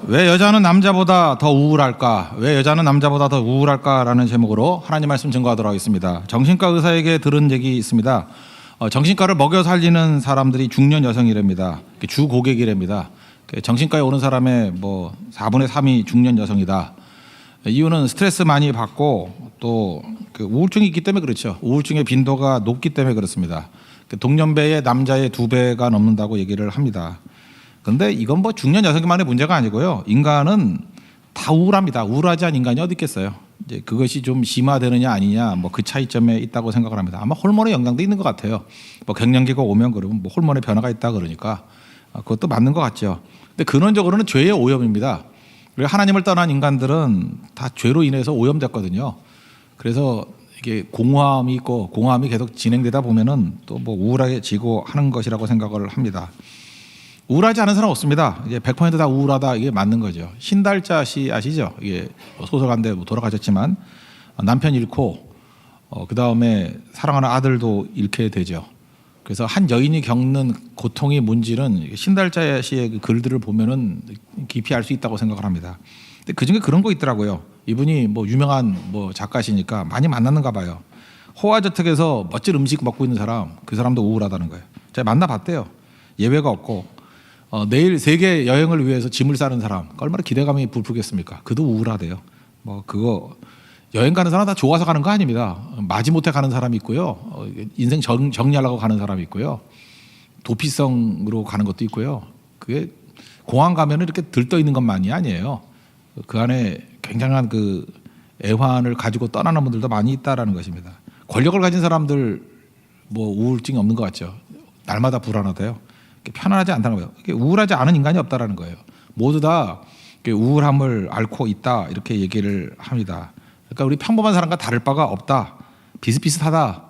왜 여자는 남자보다 더 우울할까? 왜 여자는 남자보다 더 우울할까라는 제목으로 하나님 말씀 증거하도록 하겠습니다. 정신과 의사에게 들은 얘기 있습니다. 정신과를 먹여 살리는 사람들이 중년 여성이랍니다. 주 고객이랍니다. 정신과에 오는 사람의 4분의 3이 중년 여성이다. 이유는 스트레스 많이 받고 또 우울증이 있기 때문에 그렇죠. 우울증의 빈도가 높기 때문에 그렇습니다. 동년배의 남자의 2배가 넘는다고 얘기를 합니다. 그런데 이건 중년 여성만의 문제가 아니고요. 인간은 다 우울합니다. 우울하지 않은 인간이 어디 있겠어요. 이제 그것이 좀 심화되느냐 아니냐 그 차이점에 있다고 생각을 합니다. 아마 호르몬의 영향도 있는 것 같아요. 갱년기가 오면 그러면 호르몬의 변화가 있다 그러니까 그것도 맞는 것 같죠. 근데 근원적으로는 죄의 오염입니다. 그리고 하나님을 떠난 인간들은 다 죄로 인해서 오염됐거든요. 그래서 이게 공허함이 있고 공허함이 계속 진행되다 보면은 또 우울해지고 하는 것이라고 생각을 합니다. 우울하지 않은 사람 없습니다. 이게 100%다 우울하다 이게 맞는 거죠. 신달자 씨 아시죠? 이게 소설가인데 돌아가셨지만 남편 잃고 그 다음에 사랑하는 아들도 잃게 되죠. 그래서 한 여인이 겪는 고통의 문질은 신달자 씨의 그 글들을 보면은 깊이 알 수 있다고 생각을 합니다. 근데 그 중에 그런 거 있더라고요. 이분이 유명한 작가시니까 많이 만났는가 봐요. 호화저택에서 멋진 음식 먹고 있는 사람, 그 사람도 우울하다는 거예요. 제가 만나봤대요. 예외가 없고 내일 세계 여행을 위해서 짐을 싸는 사람, 얼마나 기대감이 불풀겠습니까? 그도 우울하대요. 그거 여행 가는 사람 다 좋아서 가는 거 아닙니다. 마지못해 가는 사람이 있고요. 인생 정리하려고 가는 사람이 있고요. 도피성으로 가는 것도 있고요. 그게 공항 가면은 이렇게 들떠 있는 것만이 아니에요. 그 안에 굉장한 그 애환을 가지고 떠나는 분들도 많이 있다라는 것입니다. 권력을 가진 사람들 우울증이 없는 것 같죠. 날마다 불안하대요. 편안하지 않다는 거예요. 우울하지 않은 인간이 없다라는 거예요. 모두 다 우울함을 앓고 있다 이렇게 얘기를 합니다. 그러니까 우리 평범한 사람과 다를 바가 없다. 비슷비슷하다.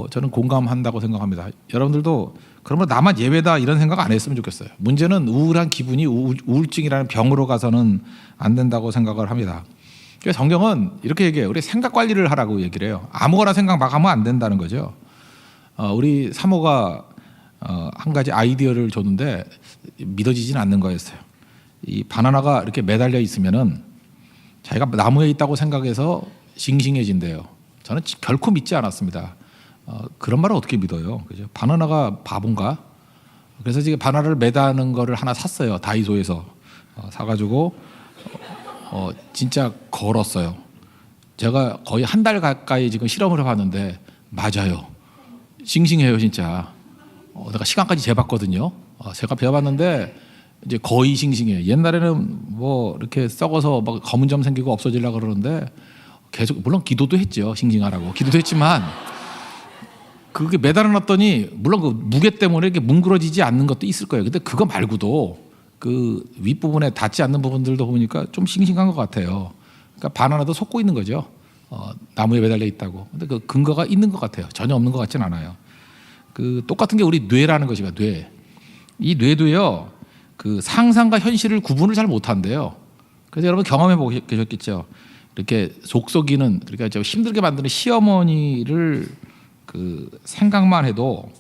저는 공감한다고 생각합니다. 여러분들도 그러면 나만 예외다 이런 생각 안 했으면 좋겠어요. 문제는 우울한 기분이 우울증이라는 병으로 가서는 안 된다고 생각을 합니다. 그래서 성경은 이렇게 얘기해요. 우리 생각 관리를 하라고 얘기를 해요. 아무거나 생각 막 하면 안 된다는 거죠. 우리 사모가 한 가지 아이디어를 줬는데 믿어지진 않는 거였어요. 이 바나나가 이렇게 매달려 있으면은 자기가 나무에 있다고 생각해서 싱싱해진대요. 저는 결코 믿지 않았습니다. 그런 말을 어떻게 믿어요? 그죠? 바나나가 바본가? 그래서 지금 바나나를 매다는 거를 하나 샀어요. 다이소에서 사가지고 진짜 걸었어요. 제가 거의 한 달 가까이 지금 실험을 해봤는데 맞아요. 싱싱해요 진짜. 내가 시간까지 재봤거든요. 제가 배워봤는데 이제 거의 싱싱해요. 옛날에는 이렇게 썩어서 검은 점 생기고 없어지려고 그러는데 계속 물론 기도도 했죠. 싱싱하라고 기도도 했지만 그게 매달아 놨더니 물론 그 무게 때문에 이렇게 뭉그러지지 않는 것도 있을 거예요. 근데 그거 말고도 그 윗부분에 닿지 않는 부분들도 보니까 좀 싱싱한 것 같아요. 그러니까 바나나도 속고 있는 거죠. 나무에 매달려 있다고. 근데 그 근거가 있는 것 같아요. 전혀 없는 것 같진 않아요. 그 똑같은 게 우리 뇌라는 것이가 뇌. 이 뇌도요. 그 상상과 현실을 구분을 잘 못한대요. 그래서 여러분 경험해 보셨겠죠. 이렇게 속썩이는 그러니까 저 힘들게 만드는 시어머니를 그 생각만 해도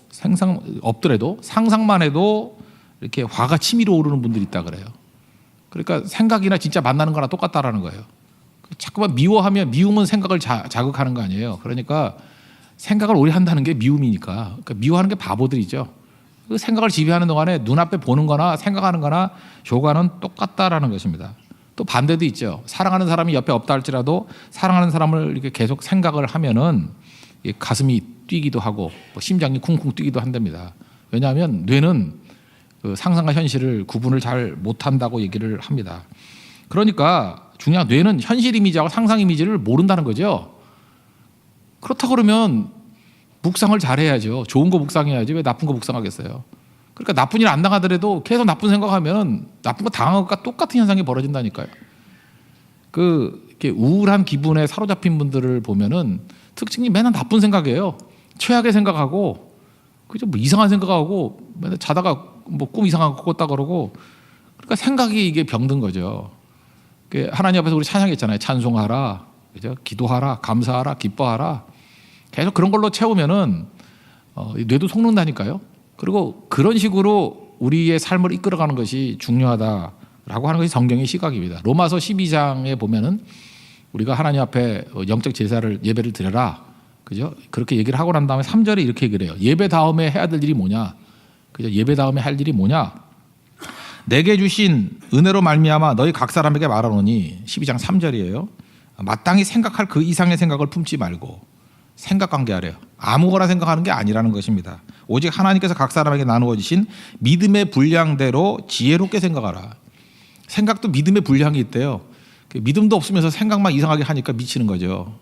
없더라도 상상만 해도 이렇게 화가 치밀어 오르는 분들이 있다 그래요. 그러니까 생각이나 진짜 만나는 거나 똑같다라는 거예요. 자꾸만 미워하면 미움은 생각을 자극하는 거 아니에요. 그러니까 생각을 오래 한다는 게 미움이니까. 그러니까 미워하는 게 바보들이죠. 그 생각을 지배하는 동안에 눈앞에 보는 거나 생각하는 거나 효과는 똑같다라는 것입니다. 또 반대도 있죠. 사랑하는 사람이 옆에 없다 할지라도 사랑하는 사람을 이렇게 계속 생각을 하면은 가슴이 뛰기도 하고 심장이 쿵쿵 뛰기도 한답니다. 왜냐하면 뇌는 그 상상과 현실을 구분을 잘 못한다고 얘기를 합니다. 그러니까 중요한 뇌는 현실 이미지하고 상상 이미지를 모른다는 거죠. 그렇다고 그러면 묵상을 잘해야죠. 좋은 거 묵상해야지 왜 나쁜 거 묵상하겠어요. 그러니까 나쁜 일 안 당하더라도 계속 나쁜 생각하면 나쁜 거 당한 것과 똑같은 현상이 벌어진다니까요. 이렇게 우울한 기분에 사로잡힌 분들을 보면은 특징이 맨날 나쁜 생각이에요. 최악의 생각하고 그죠? 이상한 생각하고 맨날 자다가 꿈 이상한 거 꿨다 그러고 그러니까 생각이 이게 병든 거죠. 하나님 앞에서 우리 찬양했잖아요. 찬송하라, 그죠? 기도하라, 감사하라, 기뻐하라. 계속 그런 걸로 채우면은 뇌도 속는다니까요. 그리고 그런 식으로 우리의 삶을 이끌어가는 것이 중요하다라고 하는 것이 성경의 시각입니다. 로마서 12장에 보면은 우리가 하나님 앞에 영적 제사를 예배를 드려라. 그죠? 그렇게 얘기를 하고 난 다음에 3절에 이렇게 얘기를 해요. 예배 다음에 해야 될 일이 뭐냐? 그죠? 예배 다음에 할 일이 뭐냐? 내게 주신 은혜로 말미암아 너희 각 사람에게 말하노니 12장 3절이에요. 마땅히 생각할 그 이상의 생각을 품지 말고 생각 관계하래요. 아무거나 생각하는 게 아니라는 것입니다. 오직 하나님께서 각 사람에게 나누어 주신 믿음의 분량대로 지혜롭게 생각하라. 생각도 믿음의 분량이 있대요. 믿음도 없으면서 생각만 이상하게 하니까 미치는 거죠.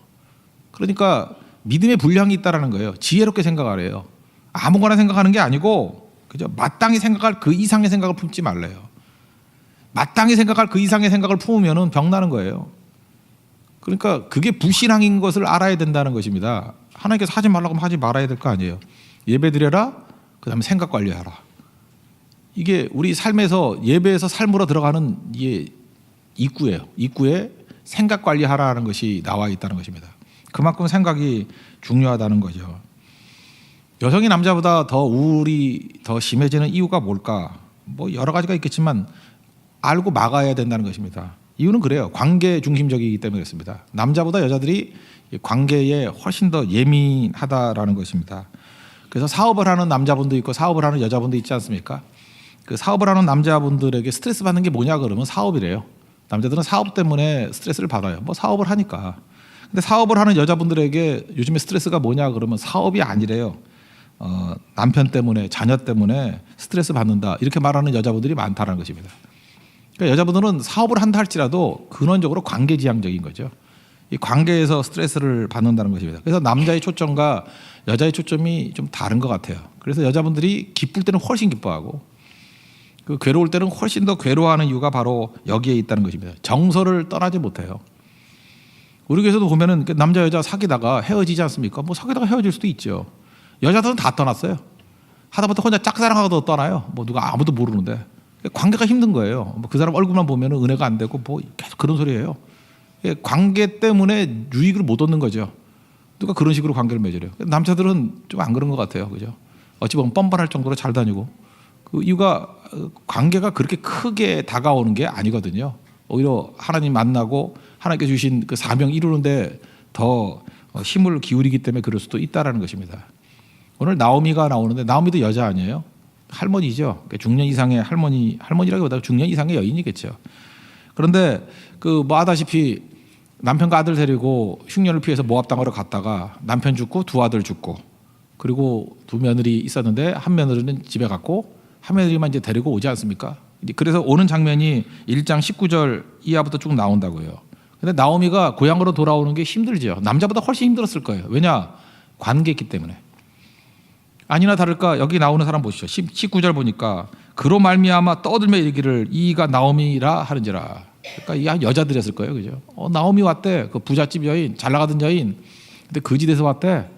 그러니까 믿음의 분량이 있다라는 거예요. 지혜롭게 생각하래요. 아무거나 생각하는 게 아니고 그죠? 마땅히 생각할 그 이상의 생각을 품지 말래요. 마땅히 생각할 그 이상의 생각을 품으면 병나는 거예요. 그러니까 그게 불신앙인 것을 알아야 된다는 것입니다. 하나님께서 하지 말라고 하면 하지 말아야 될 거 아니에요. 예배드려라. 그다음에 생각 관리하라. 이게 우리 삶에서 예배에서 삶으로 들어가는 이게 입구예요. 입구에 생각 관리하라는 것이 나와 있다는 것입니다. 그만큼 생각이 중요하다는 거죠. 여성이 남자보다 더 우울이 더 심해지는 이유가 뭘까? 뭐 여러 가지가 있겠지만 알고 막아야 된다는 것입니다. 이유는 그래요. 관계 중심적이기 때문에 그렇습니다. 남자보다 여자들이 관계에 훨씬 더 예민하다라는 것입니다. 그래서 사업을 하는 남자분도 있고 사업을 하는 여자분도 있지 않습니까? 그 사업을 하는 남자분들에게 스트레스 받는 게 뭐냐 그러면 사업이래요. 남자들은 사업 때문에 스트레스를 받아요. 뭐 사업을 하니까. 근데 사업을 하는 여자분들에게 요즘에 스트레스가 뭐냐 그러면 사업이 아니래요. 남편 때문에 자녀 때문에 스트레스 받는다 이렇게 말하는 여자분들이 많다는 것입니다. 그러니까 여자분들은 사업을 한다 할지라도 근원적으로 관계지향적인 거죠. 이 관계에서 스트레스를 받는다는 것입니다. 그래서 남자의 초점과 여자의 초점이 좀 다른 것 같아요. 그래서 여자분들이 기쁠 때는 훨씬 기뻐하고 그 괴로울 때는 훨씬 더 괴로워하는 이유가 바로 여기에 있다는 것입니다. 정서를 떠나지 못해요. 우리 교회에서도 보면은 남자 여자 사귀다가 헤어지지 않습니까? 뭐 사귀다가 헤어질 수도 있죠. 여자들은 다 떠났어요. 하다못해 혼자 짝사랑하고도 떠나요. 뭐 누가 아무도 모르는데 관계가 힘든 거예요. 뭐 그 사람 얼굴만 보면 은혜가 안 되고 뭐 계속 그런 소리예요. 관계 때문에 유익을 못 얻는 거죠. 누가 그런 식으로 관계를 맺으래요. 남자들은 좀 안 그런 것 같아요. 그죠? 어찌 보면 뻔뻔할 정도로 잘 다니고 그 이유가 관계가 그렇게 크게 다가오는 게 아니거든요. 오히려 하나님 만나고 하나님께 주신 그 사명 이루는데 더 힘을 기울이기 때문에 그럴 수도 있다라는 것입니다. 오늘 나오미가 나오는데 나오미도 여자 아니에요? 할머니죠. 중년 이상의 할머니라기보다 중년 이상의 여인이겠죠. 그런데 그 뭐 아다시피 남편과 아들 데리고 흉년을 피해서 모압 땅으로 갔다가 남편 죽고 두 아들 죽고 그리고 두 며느리 있었는데 한 며느리는 집에 갔고 한 며느리만 이제 데리고 오지 않습니까? 그래서 오는 장면이 1장 19절 이하부터 쭉 나온다고요. 근데 나오미가 고향으로 돌아오는 게 힘들죠. 남자보다 훨씬 힘들었을 거예요. 왜냐? 관계했기 때문에. 아니나 다를까 여기 나오는 사람 보시죠. 19절 보니까 그로 말미암아 떠들며 이르기를 이가 나오미라 하는지라. 그러니까 이 여자들이었을 거예요. 그죠? 나오미 왔대. 그 부잣집 여인, 잘 나가던 여인. 근데 거지돼서 왔대.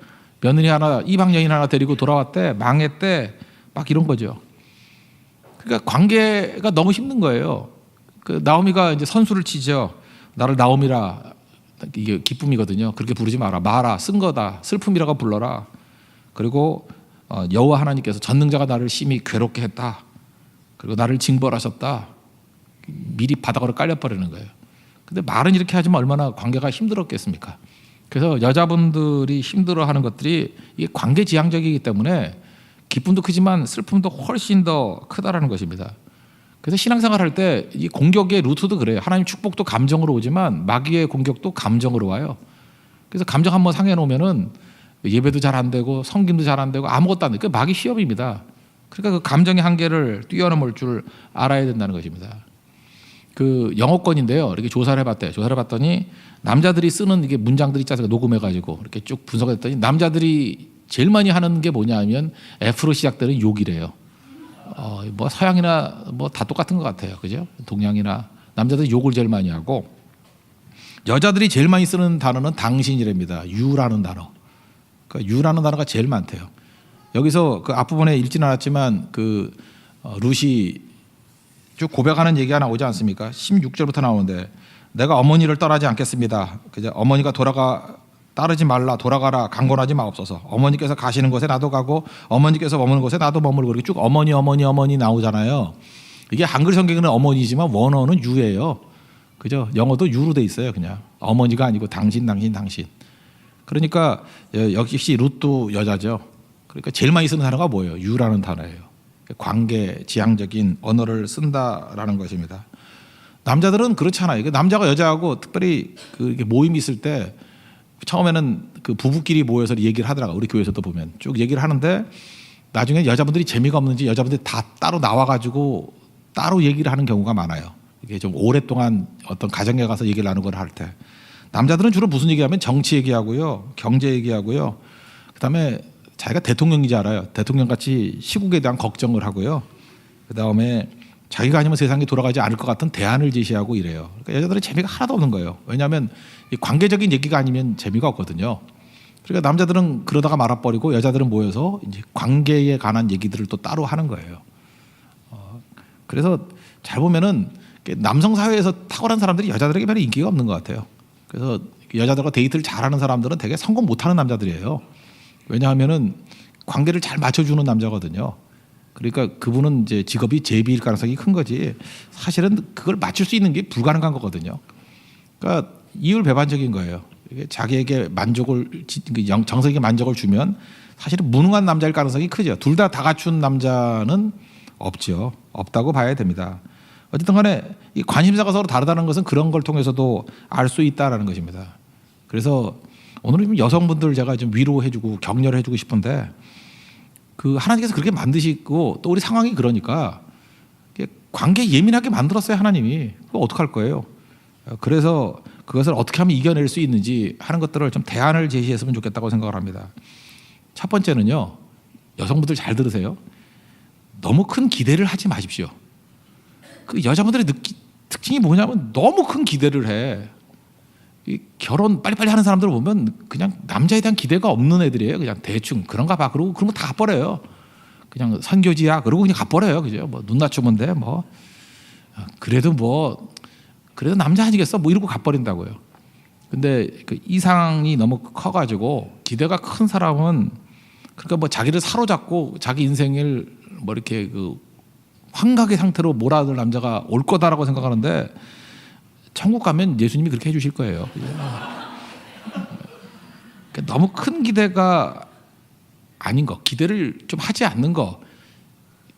며느리 하나, 이방 여인 하나 데리고 돌아왔대. 망했대. 막 이런 거죠. 그러니까 관계가 너무 힘든 거예요. 그 나오미가 이제 선수를 치죠. 나를 나오미라. 이게 기쁨이거든요. 그렇게 부르지 마라. 마라. 쓴 거다. 슬픔이라고 불러라. 그리고 여호와 하나님께서 전능자가 나를 심히 괴롭게 했다. 그리고 나를 징벌하셨다. 미리 바닥으로 깔려버리는 거예요. 근데 말은 이렇게 하지만 얼마나 관계가 힘들었겠습니까? 그래서 여자분들이 힘들어하는 것들이 이게 관계지향적이기 때문에 기쁨도 크지만 슬픔도 훨씬 더 크다라는 것입니다. 그래서 신앙생활 할 때 이 공격의 루트도 그래요. 하나님 축복도 감정으로 오지만 마귀의 공격도 감정으로 와요. 그래서 감정 한번 상해 놓으면은 예배도 잘 안 되고 성김도 잘 안 되고 아무것도 안 되고 마귀 시험입니다. 그러니까 그 감정의 한계를 뛰어넘을 줄 알아야 된다는 것입니다. 그 영어권인데요. 이렇게 조사를 해봤대요. 조사를 해봤더니 남자들이 쓰는 이게 문장들이 있잖아요. 녹음해가지고 이렇게 쭉 분석했더니 남자들이 제일 많이 하는 게 뭐냐면 F로 시작되는 욕이래요. 뭐 서양이나 뭐 다 똑같은 것 같아요. 그죠? 동양이나 남자들이 욕을 제일 많이 하고 여자들이 제일 많이 쓰는 단어는 당신이랍니다. 유라는 단어. 그러니까 유라는 단어가 제일 많대요. 여기서 그 앞부분에 읽지는 않았지만 그 룻이 쭉 고백하는 얘기가 나오지 않습니까? 16절부터 나오는데 내가 어머니를 떠나지 않겠습니다. 그죠? 어머니가 따르지 말라 돌아가라 강권하지 마옵소서. 어머니께서 가시는 곳에 나도 가고 어머니께서 머무는 곳에 나도 머물고 이렇게 쭉 어머니 나오잖아요. 이게 한글 성경에는 어머니지만 원어는 유예요. 그죠? 영어도 유로 돼 있어요. 그냥 어머니가 아니고 당신. 그러니까 역시 룻도 여자죠. 그러니까 제일 많이 쓰는 단어가 뭐예요? 유라는 단어예요. 관계, 지향적인 언어를 쓴다라는 것입니다. 남자들은 그렇잖아요. 남자가 여자하고 특별히 이렇게 모임이 있을 때 처음에는 그 부부끼리 모여서 얘기를 하더라고요. 우리 교회에서도 보면 쭉 얘기를 하는데 나중에 여자분들이 재미가 없는지 여자분들이 다 따로 나와가지고 따로 얘기를 하는 경우가 많아요. 이게 좀 오랫동안 어떤 가정에 가서 얘기를 나누는 걸 할 때 남자들은 주로 무슨 얘기하면 정치 얘기하고요, 경제 얘기하고요. 그다음에 자기가 대통령인지 알아요. 대통령 같이 시국에 대한 걱정을 하고요. 그다음에 자기가 아니면 세상이 돌아가지 않을 것 같은 대안을 제시하고 이래요. 그러니까 여자들은 재미가 하나도 없는 거예요. 왜냐하면 이 관계적인 얘기가 아니면 재미가 없거든요. 그러니까 남자들은 그러다가 말아버리고 여자들은 모여서 이제 관계에 관한 얘기들을 또 따로 하는 거예요. 그래서 잘 보면은 남성 사회에서 탁월한 사람들이 여자들에게 별로 인기가 없는 것 같아요. 그래서 여자들과 데이트를 잘하는 사람들은 되게 성공 못하는 남자들이에요. 왜냐하면은 관계를 잘 맞춰주는 남자거든요. 그러니까 그분은 이제 직업이 제비일 가능성이 큰 거지. 사실은 그걸 맞출 수 있는 게 불가능한 거거든요. 그러니까 이율배반적인 거예요. 이게 자기에게 만족을 정서에게 만족을 주면 사실은 무능한 남자일 가능성이 크죠. 둘 다 갖춘 남자는 없죠. 없다고 봐야 됩니다. 어쨌든 간에 이 관심사가 서로 다르다는 것은 그런 걸 통해서도 알 수 있다라는 것입니다. 그래서 오늘은 여성분들 제가 좀 위로해주고 격려를 해주고 싶은데 그 하나님께서 그렇게 만드시고 또 우리 상황이 그러니까 관계 예민하게 만들었어요. 하나님이. 그거 어떡할 거예요. 그래서 그것을 어떻게 하면 이겨낼 수 있는지 하는 것들을 좀 대안을 제시했으면 좋겠다고 생각을 합니다. 첫 번째는요. 여성분들 잘 들으세요. 너무 큰 기대를 하지 마십시오. 그 여자분들의 특징이 뭐냐면 너무 큰 기대를 해. 이 결혼 빨리빨리 하는 사람들을 보면 그냥 남자에 대한 기대가 없는 애들이에요. 그냥 대충 그런가 봐. 그러고 그런 거 다 갚버려요. 그냥 선교지야. 그러고 그냥 갚버려요. 그죠? 뭐 눈 낮추면 돼. 뭐 그래도 남자 아니겠어? 뭐 이러고 갚버린다고요. 근데 그 이상이 너무 커가지고 기대가 큰 사람은 그러니까 뭐 자기를 사로잡고 자기 인생을 뭐 이렇게 그 환각의 상태로 몰아들 남자가 올 거다라고 생각하는데 천국 가면 예수님이 그렇게 해주실 거예요. 그러니까 너무 큰 기대가 아닌 거, 기대를 좀 하지 않는 거.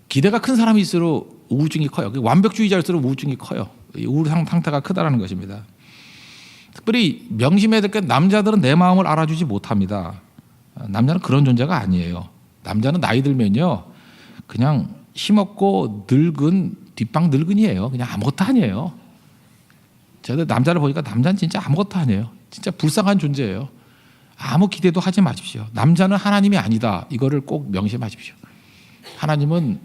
기대가 큰 사람일수록 우울증이 커요. 완벽주의자일수록 우울증이 커요. 우울 상태가 크다라는 것입니다. 특별히 명심해야 될 게 남자들은 내 마음을 알아주지 못합니다. 남자는 그런 존재가 아니에요. 남자는 나이 들면요, 그냥 힘없고 늙은 뒷방 늙은이에요. 그냥 아무것도 아니에요. 제가 남자를 보니까 남자는 진짜 아무것도 아니에요. 진짜 불쌍한 존재예요. 아무 기대도 하지 마십시오. 남자는 하나님이 아니다. 이거를 꼭 명심하십시오. 하나님은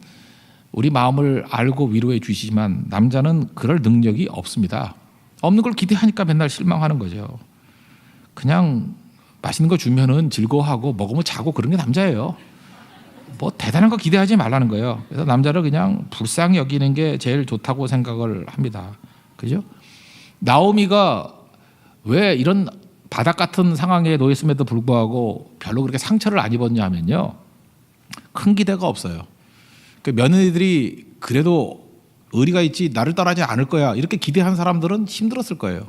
우리 마음을 알고 위로해 주시지만 남자는 그럴 능력이 없습니다. 없는 걸 기대하니까 맨날 실망하는 거죠. 그냥 맛있는 거 주면은 즐거워하고 먹으면 자고 그런 게 남자예요. 뭐 대단한 거 기대하지 말라는 거예요. 그래서 남자를 그냥 불쌍히 여기는 게 제일 좋다고 생각을 합니다. 그죠? 나오미가 왜 이런 바닥 같은 상황에 놓였음에도 불구하고 별로 그렇게 상처를 안 입었냐 하면요, 큰 기대가 없어요. 그 며느리들이 그래도 의리가 있지 나를 떠나지 않을 거야 이렇게 기대한 사람들은 힘들었을 거예요.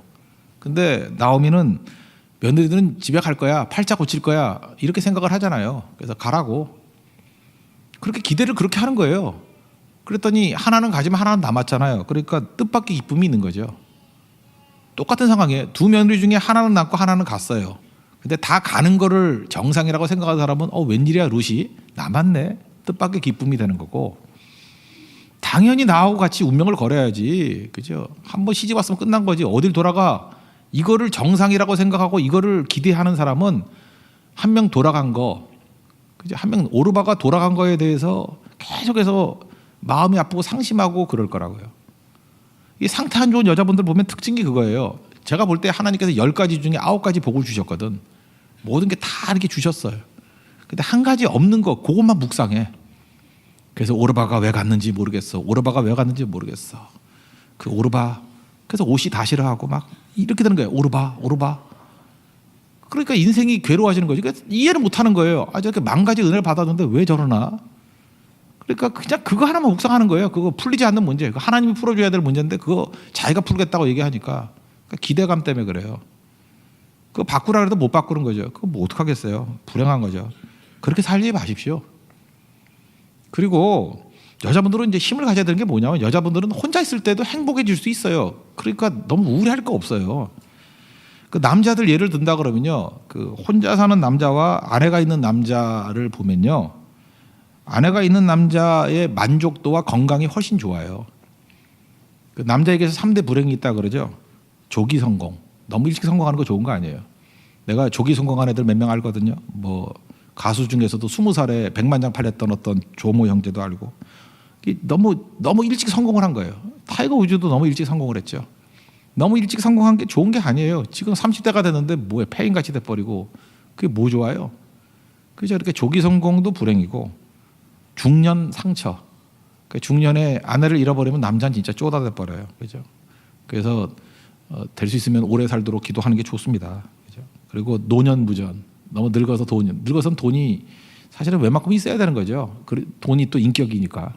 근데 나오미는 며느리들은 집에 갈 거야, 팔자 고칠 거야 이렇게 생각을 하잖아요. 그래서 가라고 그렇게 기대를 그렇게 하는 거예요. 그랬더니 하나는 가지만 하나는 남았잖아요. 그러니까 뜻밖의 기쁨이 있는 거죠. 똑같은 상황에 두 며느리 중에 하나는 남고 하나는 갔어요. 근데 다 가는 거를 정상이라고 생각하는 사람은 웬일이야 룻이 남았네. 뜻밖의 기쁨이 되는 거고, 당연히 나하고 같이 운명을 걸어야지. 그죠? 한번 시집 왔으면 끝난 거지. 어딜 돌아가. 이거를 정상이라고 생각하고 이거를 기대하는 사람은 한 명 돌아간 거, 그죠? 한 명 오르바가 돌아간 거에 대해서 계속해서 마음이 아프고 상심하고 그럴 거라고요. 이 상태 안 좋은 여자분들 보면 특징이 그거예요. 제가 볼 때 하나님께서 10가지 중에 9가지 복을 주셨거든. 모든 게 다 이렇게 주셨어요. 근데 한 가지 없는 거, 그것만 묵상해. 그래서 오르바가 왜 갔는지 모르겠어. 오르바가 왜 갔는지 모르겠어. 그 오르바. 그래서 옷이 다 싫어하고 막 이렇게 되는 거예요. 오르바, 오르바. 그러니까 인생이 괴로워지는 거지. 이해를 못 하는 거예요. 저렇게 만 가지 은혜를 받았는데 왜 저러나? 그러니까 그냥 그거 하나만 묵상하는 거예요. 그거 풀리지 않는 문제. 그거 하나님이 풀어줘야 될 문제인데 그거 자기가 풀겠다고 얘기하니까 그러니까 기대감 때문에 그래요. 그거 바꾸라 해도 못 바꾸는 거죠. 그거 뭐 어떡하겠어요. 불행한 거죠. 그렇게 살지 마십시오. 그리고 여자분들은 이제 힘을 가져야 되는 게 뭐냐면 여자분들은 혼자 있을 때도 행복해질 수 있어요. 그러니까 너무 우울할 거 없어요. 그 남자들 예를 든다 그러면요, 그 혼자 사는 남자와 아내가 있는 남자를 보면요, 아내가 있는 남자의 만족도와 건강이 훨씬 좋아요. 그 남자에게서 3대 불행이 있다 그러죠. 조기 성공. 너무 일찍 성공하는 거 좋은 거 아니에요. 내가 조기 성공한 애들 몇 명 알거든요. 뭐 가수 중에서도 20살에 100만 장 팔렸던 어떤 조모 형제도 알고. 너무 일찍 성공을 한 거예요. 타이거 우즈도 너무 일찍 성공을 했죠. 너무 일찍 성공한 게 좋은 게 아니에요. 지금 30대가 됐는데 뭐에 폐인같이 돼버리고 그게 뭐 좋아요. 그죠? 이렇게 조기 성공도 불행이고 중년 상처. 그러니까 중년에 아내를 잃어버리면 남자는 진짜 쪼다돼 버려요. 그죠? 그래서 될 수 있으면 오래 살도록 기도하는 게 좋습니다. 그죠? 그리고 노년 무전. 너무 늙어서는 돈이 사실은 웬만큼 있어야 되는 거죠. 돈이 또 인격이니까.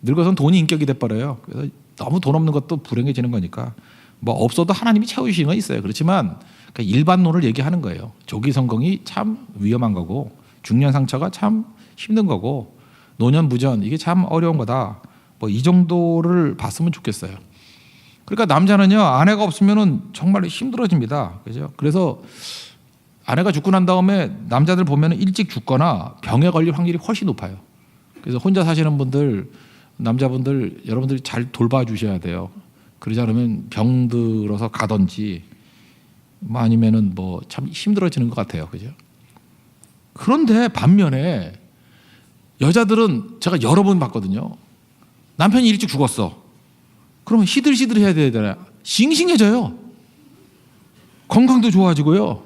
늙어서는 돈이 인격이 돼 버려요. 그래서 너무 돈 없는 것도 불행해지는 거니까. 뭐 없어도 하나님이 채우시는 건 있어요. 그렇지만 일반론을 얘기하는 거예요. 조기 성공이 참 위험한 거고 중년 상처가 참 힘든 거고 노년 무전 이게 참 어려운 거다. 뭐 이 정도를 봤으면 좋겠어요. 그러니까 남자는요, 아내가 없으면은 정말 힘들어집니다. 그죠? 그래서 아내가 죽고 난 다음에 남자들 보면 일찍 죽거나 병에 걸릴 확률이 훨씬 높아요. 그래서 혼자 사시는 분들, 남자분들 여러분들이 잘 돌봐주셔야 돼요. 그러지 않으면 병들어서 가든지 뭐 아니면은 뭐 참 힘들어지는 것 같아요. 그죠? 그런데 반면에 여자들은 제가 여러 번 봤거든요. 남편이 일찍 죽었어. 그러면 시들시들 해야 되잖아요. 싱싱해져요. 건강도 좋아지고요.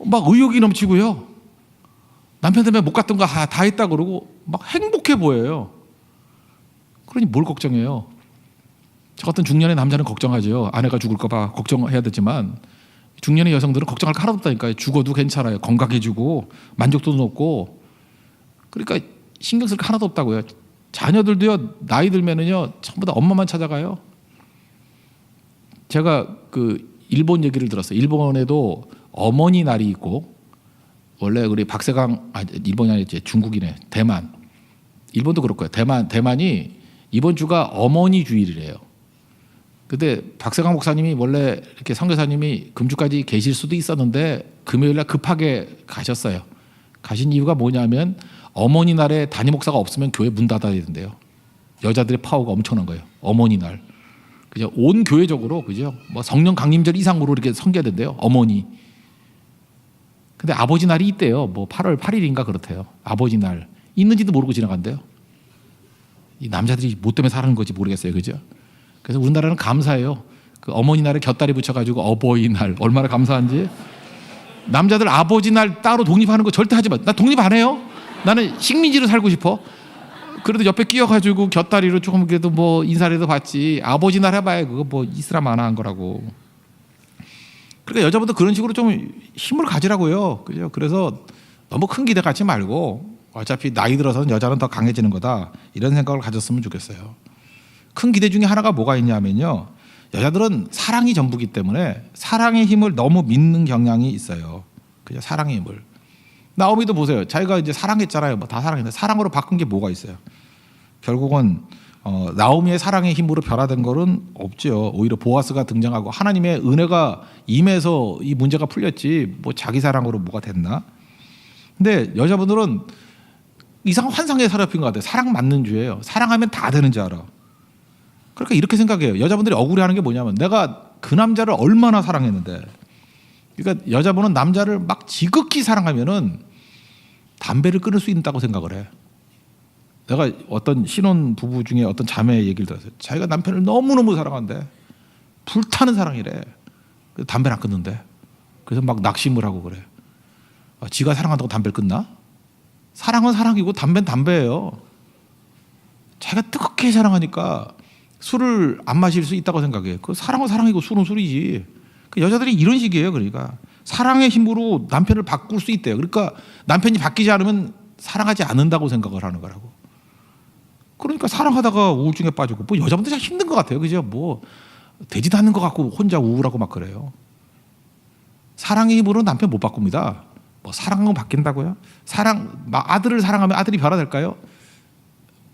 막 의욕이 넘치고요. 남편 때문에 못 갔던 거 다 했다 그러고 막 행복해 보여요. 그러니 뭘 걱정해요. 저 같은 중년의 남자는 걱정하죠. 아내가 죽을까 봐 걱정해야 되지만 중년의 여성들은 걱정할 거 하나도 없다니까요. 죽어도 괜찮아요. 건강해지고 만족도도 높고 그러니까 신경 쓸 거 하나도 없다고요. 자녀들도요, 나이 들면은요 전부 다 엄마만 찾아가요. 제가 그 일본 얘기를 들었어요. 일본에도 어머니 날이 있고 원래 우리 박세강 일본이 아니지 중국이네. 대만. 일본도 그렇고요. 대만이 이번 주가 어머니 주일이래요. 근데 박세강 목사님이 원래 이렇게 선교사님이 금주까지 계실 수도 있었는데 금요일 날 급하게 가셨어요. 가신 이유가 뭐냐면 어머니 날에 담임 목사가 없으면 교회 문 닫아야 된대요. 여자들의 파워가 엄청난 거예요. 어머니 날. 그죠? 온 교회적으로 그죠? 뭐 성령 강림절 이상으로 이렇게 섬겨야 된대요. 어머니. 근데 아버지 날이 있대요. 뭐 8월 8일인가 그렇대요. 아버지 날. 있는지도 모르고 지나간대요. 이 남자들이 뭐 때문에 사는 건지 모르겠어요. 그죠? 그래서 우리나라는 감사해요. 그 어머니 날에 곁다리 붙여가지고 어버이날 얼마나 감사한지. 남자들 아버지 날 따로 독립하는 거 절대 하지 마. 나 독립 안 해요. 나는 식민지로 살고 싶어. 그래도 옆에 끼어가지고 곁다리로 조금 그래도 뭐 인사라도 받지. 아버지 날 해봐야 그거 뭐 이스람 안 한 거라고. 그러니까 여자분도 그런 식으로 좀 힘을 가지라고요. 그죠? 그래서 너무 큰 기대 갖지 말고 어차피 나이 들어서는 여자는 더 강해지는 거다. 이런 생각을 가졌으면 좋겠어요. 큰 기대 중에 하나가 뭐가 있냐면요. 여자들은 사랑이 전부기 때문에 사랑의 힘을 너무 믿는 경향이 있어요. 그죠? 사랑의 힘을. 나오미도 보세요. 자기가 이제 사랑했잖아요. 뭐 다 사랑했는데 사랑으로 바꾼 게 뭐가 있어요? 결국은 나오미의 사랑의 힘으로 변화된 거는 없죠. 오히려 보아스가 등장하고 하나님의 은혜가 임해서 이 문제가 풀렸지 뭐 자기 사랑으로 뭐가 됐나? 근데 여자분들은 이상한 환상에 사로잡힌 것 같아요. 사랑 맞는 주예요. 사랑하면 다 되는 줄 알아. 그러니까 이렇게 생각해요. 여자분들이 억울해하는 게 뭐냐면 내가 그 남자를 얼마나 사랑했는데, 그러니까 여자분은 남자를 막 지극히 사랑하면은 담배를 끊을 수 있다고 생각을 해. 내가 어떤 신혼 부부 중에 어떤 자매 얘기를 들었어요. 자기가 남편을 너무너무 사랑한대. 불타는 사랑이래. 그래서 담배를 안 끊는데. 그래서 막 낙심을 하고 그래. 지가 사랑한다고 담배를 끊나? 사랑은 사랑이고 담배는 담배예요. 자기가 뜨겁게 사랑하니까 술을 안 마실 수 있다고 생각해. 그 사랑은 사랑이고 술은 술이지. 그 여자들이 이런 식이에요. 그러니까 사랑의 힘으로 남편을 바꿀 수 있대요. 그러니까 남편이 바뀌지 않으면 사랑하지 않는다고 생각을 하는 거라고. 그러니까 사랑하다가 우울증에 빠지고 뭐 여자분들 참 힘든 것 같아요. 그죠? 뭐 되지도 않는 것 같고 혼자 우울하고 막 그래요. 사랑의 힘으로 남편 못 바꿉니다. 뭐 사랑은 바뀐다고요? 아들을 사랑하면 아들이 변화될까요?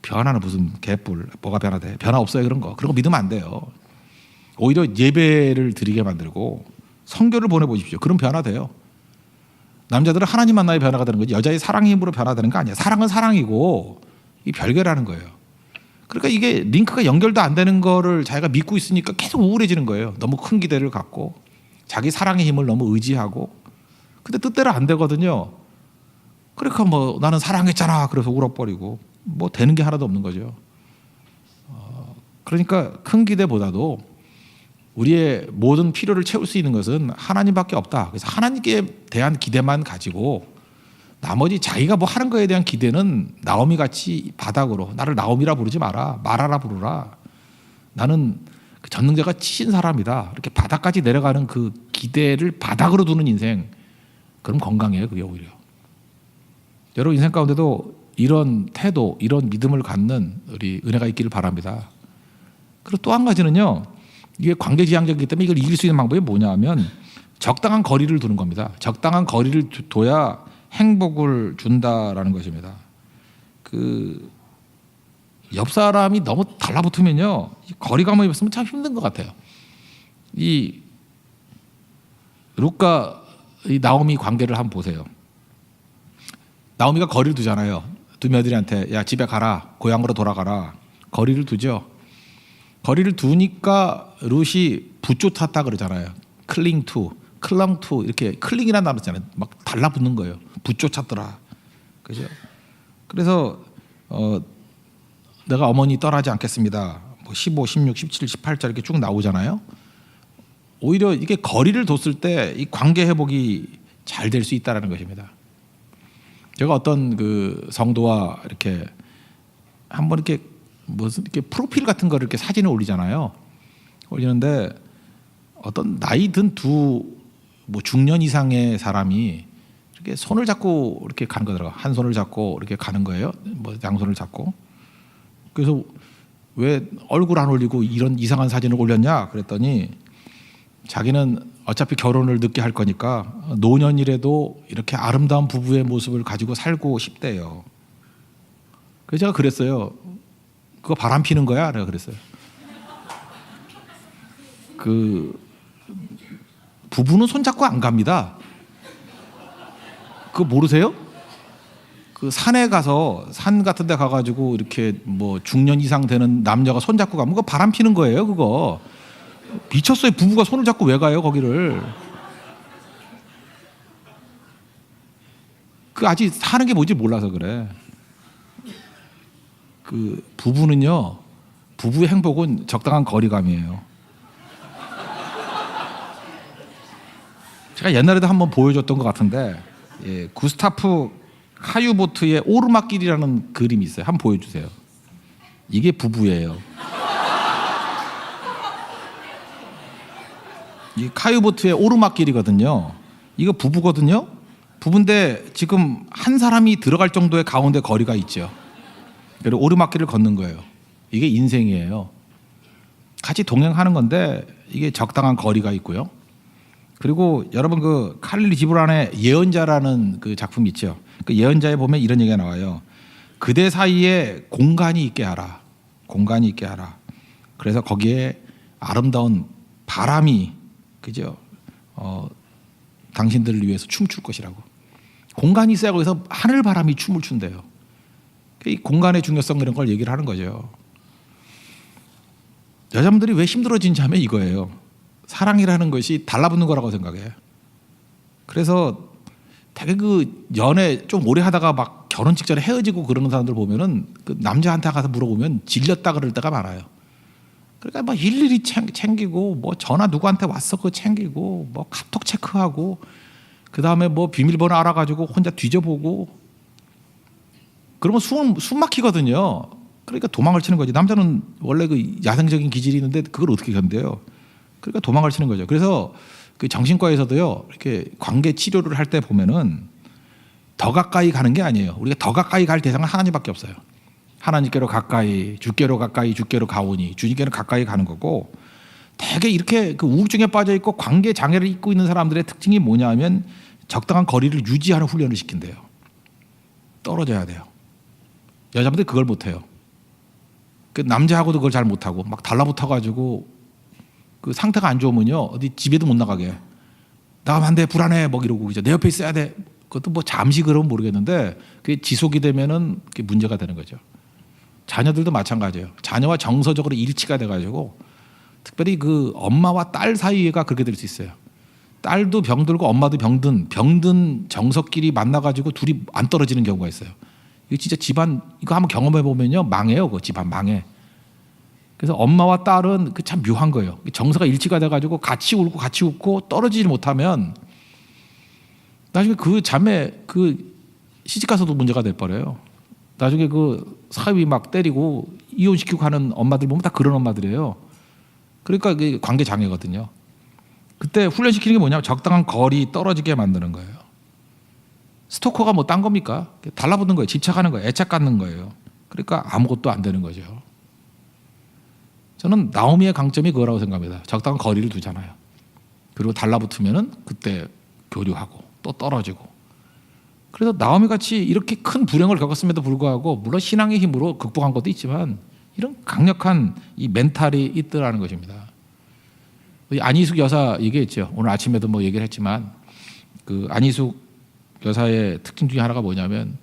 변화는 무슨 개뿔. 뭐가 변화돼? 변화 없어요. 그런 거 믿으면 안 돼요. 오히려 예배를 드리게 만들고 성교를 보내보십시오. 그럼 변화돼요. 남자들은 하나님 만나야 변화가 되는 거지 여자의 사랑의 힘으로 변화되는 거 아니야. 사랑은 사랑이고 이 별개라는 거예요. 그러니까 이게 링크가 연결도 안 되는 거를 자기가 믿고 있으니까 계속 우울해지는 거예요. 너무 큰 기대를 갖고 자기 사랑의 힘을 너무 의지하고 근데 뜻대로 안 되거든요. 그러니까 뭐 나는 사랑했잖아 그래서 울어버리고 뭐 되는 게 하나도 없는 거죠. 그러니까 큰 기대보다도 우리의 모든 필요를 채울 수 있는 것은 하나님밖에 없다. 그래서 하나님께 대한 기대만 가지고 나머지 자기가 뭐 하는 거에 대한 기대는 나오미 같이 바닥으로 나를 나오미라 부르지 마라. 말하라 부르라. 나는 그 전능자가 치신 사람이다. 이렇게 바닥까지 내려가는 그 기대를 바닥으로 두는 인생. 그럼 건강해요. 그게 오히려. 여러분 인생 가운데도 이런 태도, 이런 믿음을 갖는 우리 은혜가 있기를 바랍니다. 그리고 또 한 가지는요. 이게 관계지향적이기 때문에 이걸 이길 수 있는 방법이 뭐냐 하면 적당한 거리를 두는 겁니다. 적당한 거리를 둬야 행복을 준다라는 것입니다. 그 옆 사람이 너무 달라붙으면요. 거리감이 없으면 참 힘든 것 같아요. 이 룻과 이 나오미 관계를 한번 보세요. 나오미가 거리를 두잖아요. 두 며느리한테 야 집에 가라. 고향으로 돌아가라. 거리를 두죠. 거리를 두니까 룻이 붙쫓았다 그러잖아요. 클링 투, 클렁 투 이렇게 클링이라는 단어 있잖아요. 막 달라붙는 거예요. 붙쫓았더라. 그죠? 그래서 내가 어머니 떠나지 않겠습니다. 뭐 15, 16, 17, 18절 이렇게 쭉 나오잖아요. 오히려 이게 거리를 뒀을 때 이 관계 회복이 잘 될 수 있다라는 것입니다. 제가 어떤 그 성도와 이렇게 한번 이렇게 무슨 이렇게 프로필 같은 거를 이렇게 사진을 올리잖아요. 올리는데 어떤 나이 든 뭐 중년 이상의 사람이 이렇게 손을 잡고 이렇게 가는 거더라고요. 한 손을 잡고 이렇게 가는 거예요. 뭐 양손을 잡고. 그래서 왜 얼굴 안 올리고 이런 이상한 사진을 올렸냐 그랬더니 자기는 어차피 결혼을 늦게 할 거니까 노년이라도 이렇게 아름다운 부부의 모습을 가지고 살고 싶대요. 그래서 제가 그랬어요. 그거 바람 피는 거야? 내가 그랬어요. 그 부부는 손잡고 안 갑니다. 그거 모르세요? 그 산에 가서 산 같은 데 가가지고 이렇게 뭐 중년 이상 되는 남녀가 손잡고 가면 그거 바람 피는 거예요. 그거 미쳤어요. 부부가 손을 잡고 왜 가요 거기를? 그 아직 사는 게 뭔지 몰라서 그래. 그 부부는요. 부부의 행복은 적당한 거리감이에요. 제가 옛날에도 한번 보여줬던 것 같은데 구스타프 카유보트의 오르막길이라는 그림이 있어요. 한번 보여주세요. 이게 부부예요. 이 카유보트의 오르막길이거든요. 이거 부부거든요. 부부인데 지금 한 사람이 들어갈 정도의 가운데 거리가 있죠. 그리고 오르막길을 걷는 거예요. 이게 인생이에요. 같이 동행하는 건데 이게 적당한 거리가 있고요. 그리고 여러분 그 칼릴 지브란의 예언자라는 그 작품 있죠. 그 예언자에 보면 이런 얘기가 나와요. 그대 사이에 공간이 있게 하라. 공간이 있게 하라. 그래서 거기에 아름다운 바람이 그죠? 당신들을 위해서 춤출 것이라고. 공간이 있어야 거기서 하늘 바람이 춤을 춘대요. 이 공간의 중요성 이런 걸 얘기를 하는 거죠. 여자분들이 왜 힘들어진지 하면 이거예요. 사랑이라는 것이 달라붙는 거라고 생각해요. 그래서 되게 그 연애 좀 오래 하다가 막 결혼 직전에 헤어지고 그러는 사람들 보면은 그 남자한테 가서 물어보면 질렸다 그럴 때가 많아요. 그러니까 막 일일이 챙기고 뭐 전화 누구한테 왔어 그거 챙기고 뭐 카톡 체크하고 그 다음에 뭐 비밀번호 알아가지고 혼자 뒤져보고 그러면 숨 막히거든요. 그러니까 도망을 치는 거지. 남자는 원래 그 야생적인 기질이 있는데 그걸 어떻게 견뎌요? 그러니까 도망을 치는 거죠. 그래서 그 정신과에서도요 이렇게 관계 치료를 할 때 보면은 더 가까이 가는 게 아니에요. 우리가 더 가까이 갈 대상은 하나님밖에 없어요. 하나님께로 가까이, 주께로 가까이, 주께로 가오니, 주님께는 가까이 가는 거고, 되게 이렇게 그 우울증에 빠져 있고 관계 장애를 입고 있는 사람들의 특징이 뭐냐면 적당한 거리를 유지하는 훈련을 시킨대요. 떨어져야 돼요. 여자분들 그걸 못해요. 그 남자하고도 그걸 잘 못하고 막 달라붙어가지고 그 상태가 안 좋으면요 어디 집에도 못 나가게. 나가면 안 돼, 불안해, 뭐 이러고 그죠. 내 옆에 있어야 돼. 그것도 뭐 잠시 그러면 모르겠는데 그게 지속이 되면은 그게 문제가 되는 거죠. 자녀들도 마찬가지예요. 자녀와 정서적으로 일치가 돼가지고 특별히 그 엄마와 딸 사이가 그렇게 될 수 있어요. 딸도 병들고 엄마도 병든 정서끼리 만나가지고 둘이 안 떨어지는 경우가 있어요. 이거 진짜 집안 이거 한번 경험해 보면요 망해요. 그 집안 망해. 그래서 엄마와 딸은 그 참 묘한 거예요. 정서가 일치가 돼가지고 같이 울고 같이 웃고 떨어지지 못하면 나중에 그 자매 그 시집 가서도 문제가 돼 버려요. 나중에 그 사위 막 때리고 이혼시키고 하는 엄마들 보면 다 그런 엄마들이에요. 그러니까 그 관계 장애거든요. 그때 훈련시키는 게 뭐냐면 적당한 거리 떨어지게 만드는 거예요. 스토커가 뭐 딴 겁니까? 달라붙는 거예요. 집착하는 거예요. 애착 갖는 거예요. 그러니까 아무것도 안 되는 거죠. 저는 나오미의 강점이 그거라고 생각합니다. 적당한 거리를 두잖아요. 그리고 달라붙으면은 그때 교류하고 또 떨어지고. 그래서 나오미 같이 이렇게 큰 불행을 겪었음에도 불구하고 물론 신앙의 힘으로 극복한 것도 있지만 이런 강력한 이 멘탈이 있더라는 것입니다. 안희숙 여사 얘기했죠. 오늘 아침에도 뭐 얘기를 했지만 그 안희숙 여사의 특징 중에 하나가 뭐냐면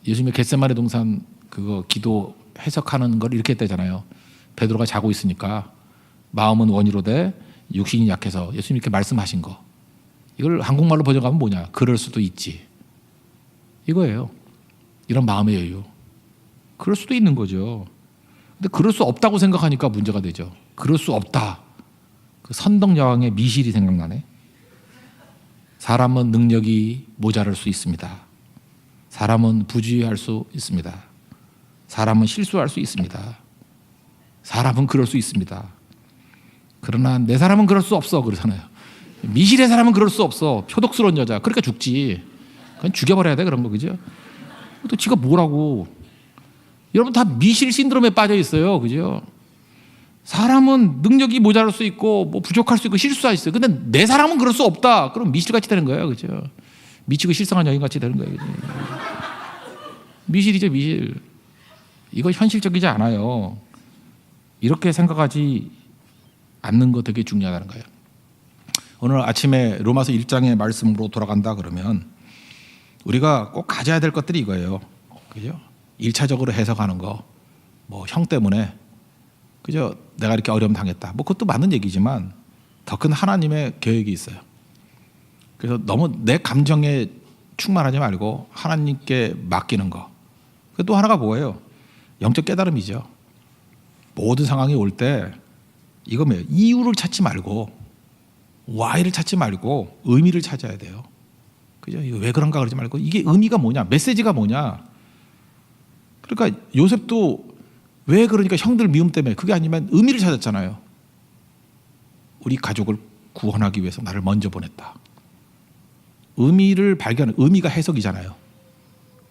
예수님의 겟세마네 동산 그거 기도 해석하는 걸 이렇게 했다잖아요. 베드로가 자고 있으니까 마음은 원이로되 육신이 약해서 예수님이 이렇게 말씀하신 거. 이걸 한국말로 번역하면 뭐냐? 그럴 수도 있지. 이거예요. 이런 마음의 여유. 그럴 수도 있는 거죠. 근데 그럴 수 없다고 생각하니까 문제가 되죠. 그럴 수 없다. 그 선덕여왕의 미실이 생각나네. 사람은 능력이 모자랄 수 있습니다. 사람은 부주의할 수 있습니다. 사람은 실수할 수 있습니다. 사람은 그럴 수 있습니다. 그러나 내 사람은 그럴 수 없어 그러잖아요. 미실의 사람은 그럴 수 없어. 표독스러운 여자. 그러니까 죽지. 그냥 죽여버려야 돼 그런 거 그죠? 또 지가 뭐라고. 여러분 다 미실 신드롬에 빠져 있어요. 그죠? 사람은 능력이 모자랄 수 있고 뭐 부족할 수 있고 실수할 수 있어요. 근데 내 사람은 그럴 수 없다. 그럼 미실같이 되는 거예요. 그죠? 미치고 실성한 여인같이 되는 거예요. 그죠? 미실이죠 미실. 이거 현실적이지 않아요. 이렇게 생각하지 않는 거 되게 중요하다는 거예요. 오늘 아침에 로마서 1장의 말씀으로 돌아간다 그러면 우리가 꼭 가져야 될 것들이 이거예요. 그죠? 1차적으로 해석하는 거. 뭐 형 때문에 그죠? 내가 이렇게 어려움 당했다. 뭐 그것도 맞는 얘기지만 더 큰 하나님의 계획이 있어요. 그래서 너무 내 감정에 충만하지 말고 하나님께 맡기는 거. 또 하나가 뭐예요? 영적 깨달음이죠. 모든 상황이 올 때 이거 뭐예요? 이유를 찾지 말고 why를 찾지 말고 의미를 찾아야 돼요. 그죠? 이거 왜 그런가 그러지 말고 이게 의미가 뭐냐? 메시지가 뭐냐? 그러니까 요셉도 왜 그러니까 형들 미움 때문에 그게 아니면 의미를 찾았잖아요. 우리 가족을 구원하기 위해서 나를 먼저 보냈다. 의미를 발견하는 의미가 해석이잖아요.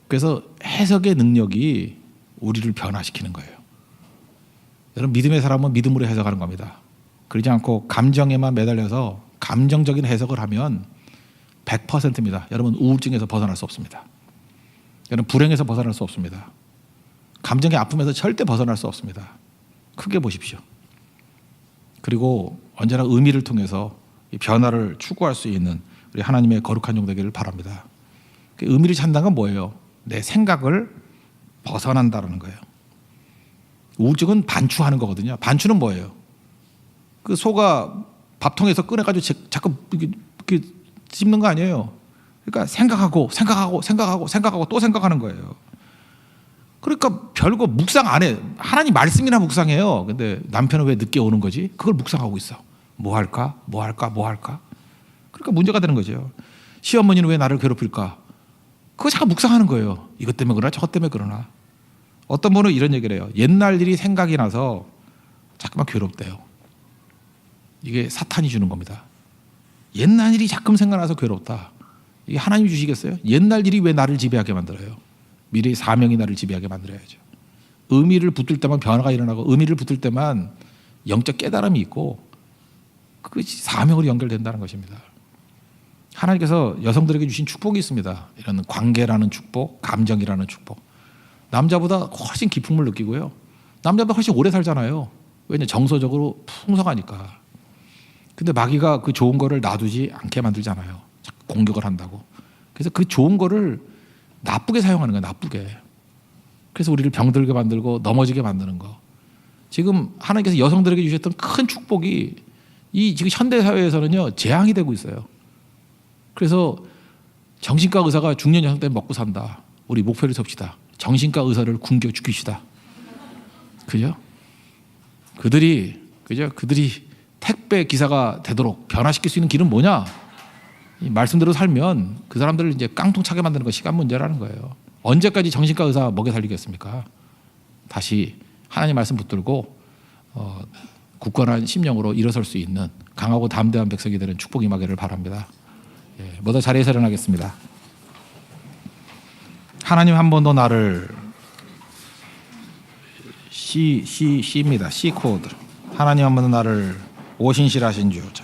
그래서 해석의 능력이 우리를 변화시키는 거예요. 여러분 믿음의 사람은 믿음으로 해석하는 겁니다. 그러지 않고 감정에만 매달려서 감정적인 해석을 하면 100%입니다. 여러분 우울증에서 벗어날 수 없습니다. 여러분 불행에서 벗어날 수 없습니다. 감정의 아픔에서 절대 벗어날 수 없습니다. 크게 보십시오. 그리고 언제나 의미를 통해서 이 변화를 추구할 수 있는 우리 하나님의 거룩한 종 되기를 바랍니다. 의미를 찾는 건 뭐예요? 내 생각을 벗어난다는 거예요. 우울증은 반추하는 거거든요. 반추는 뭐예요? 그 소가 밥통에서 꺼내가지고 자꾸 이렇게 씹는 거 아니에요. 그러니까 생각하고 또 생각하는 거예요. 그러니까 별거 묵상 안 해. 하나님 말씀이나 묵상해요. 근데 남편은 왜 늦게 오는 거지? 그걸 묵상하고 있어. 뭐 할까? 그러니까 문제가 되는 거죠. 시어머니는 왜 나를 괴롭힐까? 그거 잠깐 묵상하는 거예요. 이것 때문에 그러나 저것 때문에 그러나. 어떤 분은 이런 얘기를 해요. 옛날 일이 생각이 나서 자꾸만 괴롭대요. 이게 사탄이 주는 겁니다. 옛날 일이 자꾸 생각나서 괴롭다. 이게 하나님이 주시겠어요? 옛날 일이 왜 나를 지배하게 만들어요? 미래의 사명이 나를 지배하게 만들어야죠. 의미를 붙들 때만 변화가 일어나고 의미를 붙들 때만 영적 깨달음이 있고 그것이 사명으로 연결된다는 것입니다. 하나님께서 여성들에게 주신 축복이 있습니다. 이런 관계라는 축복, 감정이라는 축복. 남자보다 훨씬 깊음을 느끼고요. 남자보다 훨씬 오래 살잖아요. 왜냐 정서적으로 풍성하니까. 근데 마귀가 그 좋은 거를 놔두지 않게 만들잖아요. 공격을 한다고. 그래서 그 좋은 거를 나쁘게 사용하는 거예요. 나쁘게. 그래서 우리를 병들게 만들고 넘어지게 만드는 거. 지금 하나님께서 여성들에게 주셨던 큰 축복이 이 지금 현대 사회에서는요 재앙이 되고 있어요. 그래서 정신과 의사가 중년 여성 때문에 먹고 산다. 우리 목표를 섭시다. 정신과 의사를 굶겨 죽이시다. 그죠? 그들이 택배 기사가 되도록 변화시킬 수 있는 길은 뭐냐? 이 말씀대로 살면 그 사람들을 이제 깡통 차게 만드는 거 시간 문제라는 거예요. 언제까지 정신과 의사 먹여 살리겠습니까? 다시 하나님 말씀 붙들고 굳건한 심령으로 일어설 수 있는 강하고 담대한 백성이 되는 축복이 임하기를 바랍니다. 예, 모두 자리에서 일어나겠습니다. 하나님 한 번 더 나를 C입니다. C 코드. 하나님 한 번 더 나를 오신실하신 주. 자,